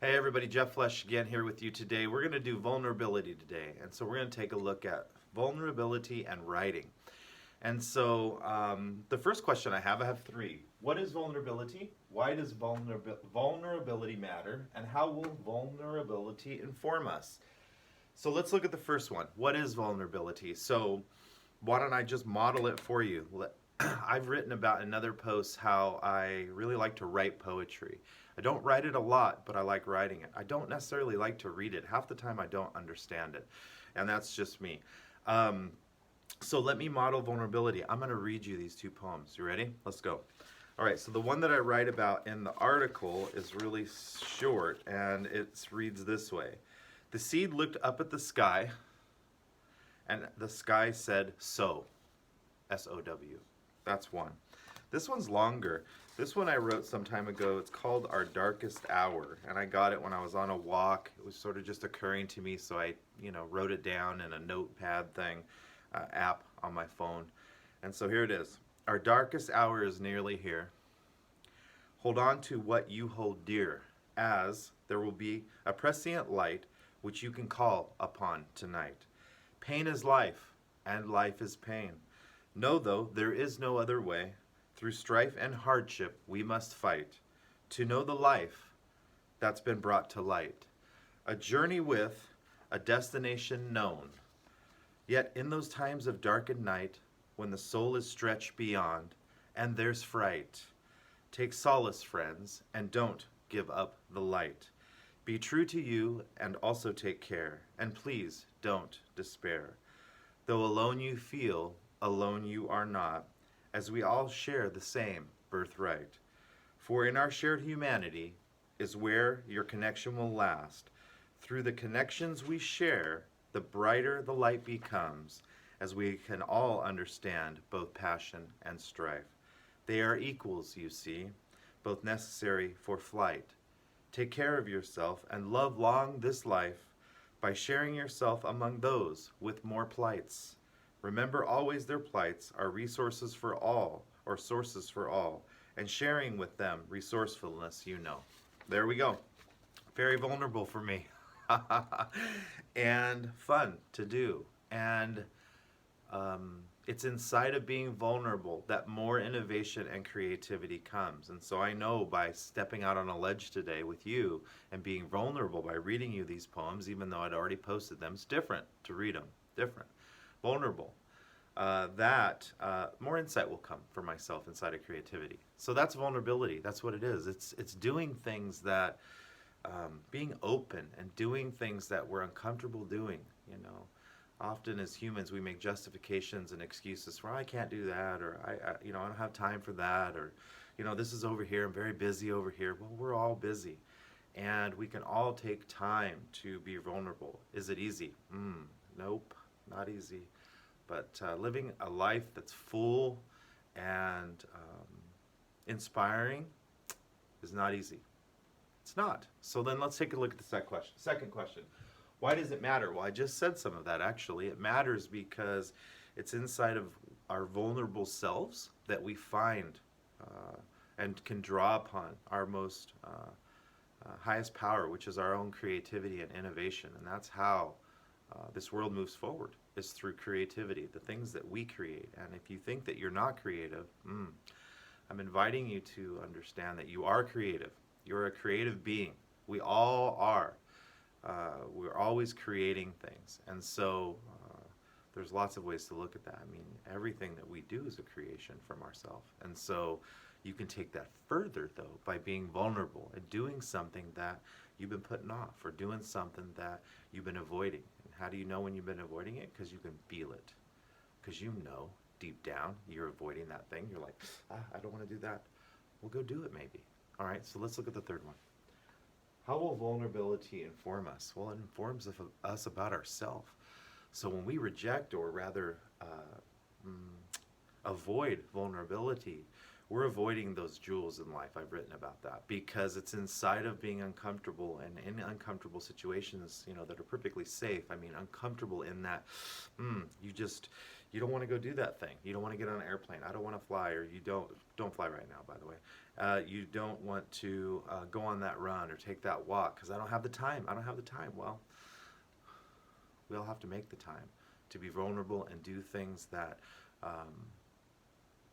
Hey everybody, Jeff Flesh again here with you today. We're going to do vulnerability today. And so we're going to take a look at vulnerability and writing. And so the first question I have three. What is vulnerability? Why does vulnerability matter? And how will vulnerability inform us? So let's look at the first one. What is vulnerability? So why don't I just model it for you? I've written about in another post how I really like to write poetry. I don't write it a lot, but I like writing it. I don't necessarily like to read it. Half the time I don't understand it. And that's just me. So let me model vulnerability. I'm going to read you these two poems. You ready? Let's go. All right, so the one that I write about in the article is really short, and it reads this way. The seed looked up at the sky, and the sky said, "So." S-O-W. That's one. This one's longer. This one I wrote some time ago. It's called Our Darkest Hour, and I got it when I was on a walk. It was sort of just occurring to me, so I, wrote it down in a notepad thing, app on my phone. And so here it is. Our darkest hour is nearly here. Hold on to what you hold dear, as there will be a prescient light which you can call upon tonight. Pain is life, and life is pain. Know, though, there is no other way. Through strife and hardship we must fight to know the life that's been brought to light. A journey with a destination known. Yet in those times of darkened night, when the soul is stretched beyond, and there's fright, take solace, friends, and don't give up the light. Be true to you and also take care, and please don't despair. Though alone you feel, alone you are not, as we all share the same birthright. For in our shared humanity is where your connection will last. Through the connections we share, the brighter the light becomes, as we can all understand both passion and strife. They are equals, you see, both necessary for flight. Take care of yourself and love long this life by sharing yourself among those with more plights. Remember always their plights are resources for all, or sources for all, and sharing with them resourcefulness, There we go. Very vulnerable for me. And fun to do. And it's inside of being vulnerable that more innovation and creativity comes. And so I know by stepping out on a ledge today with you and being vulnerable by reading you these poems, even though I'd already posted them, it's different to read them. Different. Vulnerable. That more insight will come for myself inside of creativity. So that's vulnerability. That's what it is. It's doing things that, being open and doing things that we're uncomfortable doing. Often as humans we make justifications and excuses for I can't do that, or I don't have time for that, or this is over here. I'm very busy over here. Well, we're all busy, and we can all take time to be vulnerable. Is it easy? Nope, not easy. But living a life that's full and inspiring is not easy. It's not. So then let's take a look at the second question. Why does it matter? Well, I just said some of that actually. It matters because it's inside of our vulnerable selves that we find and can draw upon our most highest power, which is our own creativity and innovation. And that's how this world moves forward, is through creativity, the things that we create. And if you think that you're not creative, I'm inviting you to understand that you are creative. You're a creative being. We all are. We're always creating things. And so there's lots of ways to look at that. I mean, everything that we do is a creation from ourselves. And so you can take that further, though, by being vulnerable and doing something that you've been putting off, or doing something that you've been avoiding. And how do you know when you've been avoiding it? Because you can feel it. Because deep down you're avoiding that thing. You're like, I don't want to do that. Well, go do it maybe. All right, so let's look at the third one. How will vulnerability inform us? Well, it informs us about ourselves. So when we reject, or rather avoid vulnerability, we're avoiding those jewels in life. I've written about that because it's inside of being uncomfortable, and in uncomfortable situations, that are perfectly safe. I mean, uncomfortable in that You don't want to go do that thing. You don't want to get on an airplane. I don't want to fly, or you don't fly right now, by the way. You don't want to go on that run or take that walk because I don't have the time. I don't have the time. Well, we all have to make the time to be vulnerable and do things that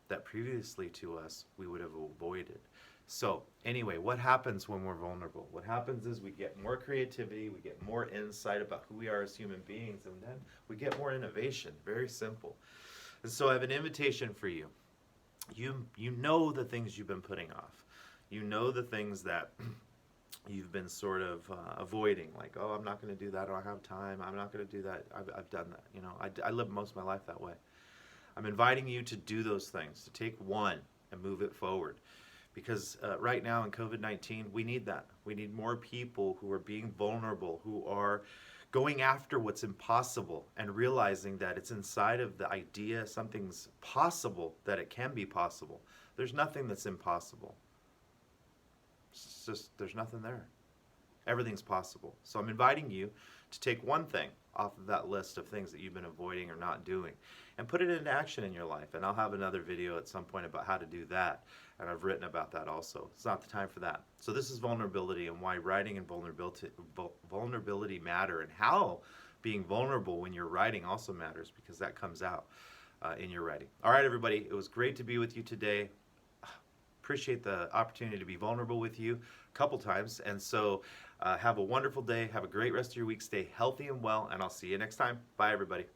that previously to us we would have avoided. So anyway, what happens when we're vulnerable? What happens is we get more creativity, we get more insight about who we are as human beings, and then we get more innovation. Very simple. And so I have an invitation for you. You know the things you've been putting off. You know the things that you've been sort of avoiding, like, oh, I'm not going to do that, I don't have time, I'm not going to do that, I've done that. You know, I live most of my life that way. I'm inviting you to do those things, to take one and move it forward. Because right now in COVID-19, we need that. We need more people who are being vulnerable, who are going after what's impossible and realizing that it's inside of the idea something's possible, that it can be possible. There's nothing that's impossible. It's just, there's nothing there. Everything's possible. So I'm inviting you to take one thing off of that list of things that you've been avoiding or not doing and put it into action in your life. And I'll have another video at some point about how to do that. And I've written about that also. It's not the time for that. So this is vulnerability and why writing and vulnerability matter, and how being vulnerable when you're writing also matters, because that comes out in your writing. All right, everybody. It was great to be with you today. Appreciate the opportunity to be vulnerable with you a couple times. And so have a wonderful day. Have a great rest of your week. Stay healthy and well, and I'll see you next time. Bye, everybody.